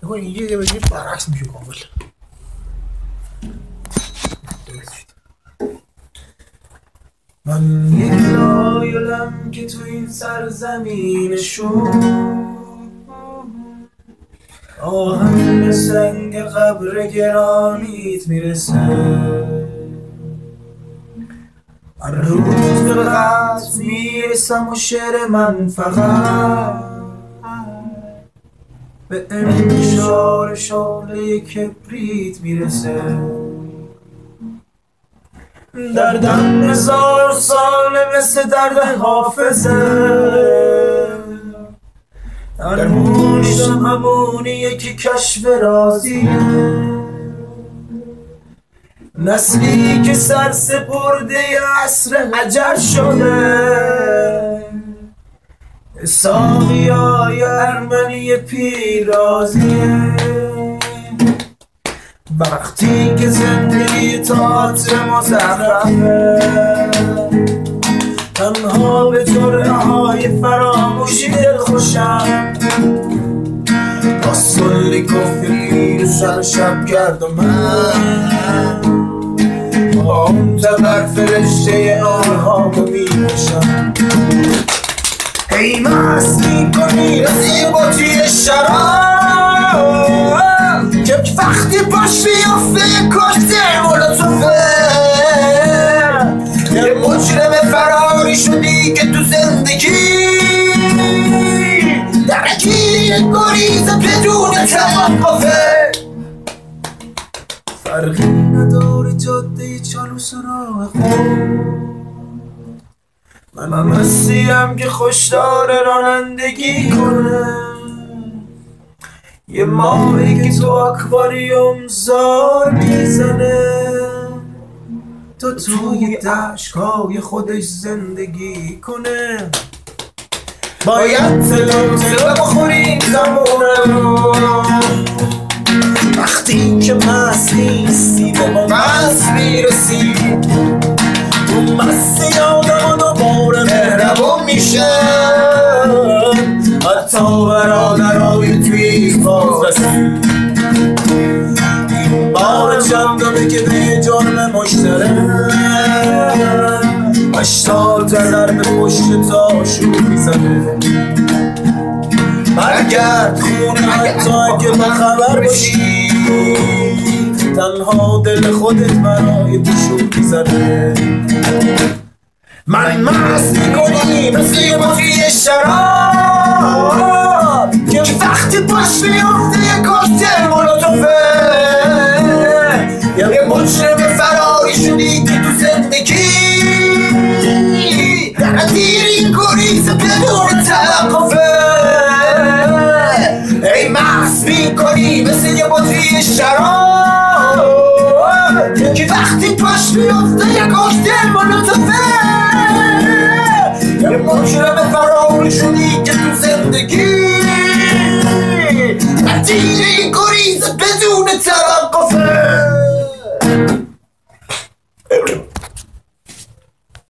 نکن اینجا یه بگیر برعکس میشه کامل. من یک لایلم که تو این سرزمین شد، آهن به سنگ قبر گرانیت میرسه. هر روز به قصد میرسم و شعر من فقط به انتشار شعله کبریت میرسه. دردم 1000 ساله مثل درد حافظه، درمونشم همونیه که کشف رازیه. نسلی که سر سپرده عصر حجر شده، ساقیای ارمنی پیرازیه. وقتی که زندگی تئاتر مزخرفه، تنها به جرعه های فراموشی دلخوشم. با سلی کافی سر شب گردم من، با اون تبر فرشته نورهامو میکشم. ای مست میکنی رسی بطری شراب، که وقتی پاش بیافته کاشته مولوتوفه. یه مجرم فراری شدی که تو زندگی درگیر گریز بدون توقفه. فرقی نداره جاده چالوس راه خود، من مسیم که خوشدار رانندگی کنه. یه ماهی که تو اکواریوم زار میزنه، تا توی دشت‌های خودش زندگی کنه. باید تلوزه بخوریم زمونه رو، وقتی که مست نیستی به ما مست میرسی. اون مستی آدم دوباره مهربون میشه، حتی برادرهای توی باز رسی. این بار چندمه که به جرم مشترک 80 نظر به پشت تاشون میزنه. برگرد خونه حتی اگه بخبر باشی، تنها دل خودت برای توشون میزنه. من مست میکنی مثل یه بطری شراب، که وقتی باش میافته یه کاکتل مولوتوفه. یه مجرم فراری شدی که تو زندگی درگیر این گریز بدون توقفه. ای مست میکنی مثل یه بطری شراب، که وقتی پاش میافته یه کاکتل مولوتوفه. یه مجرم فراری شدی که تو زندگی درگیر این گریز بدون توقفه.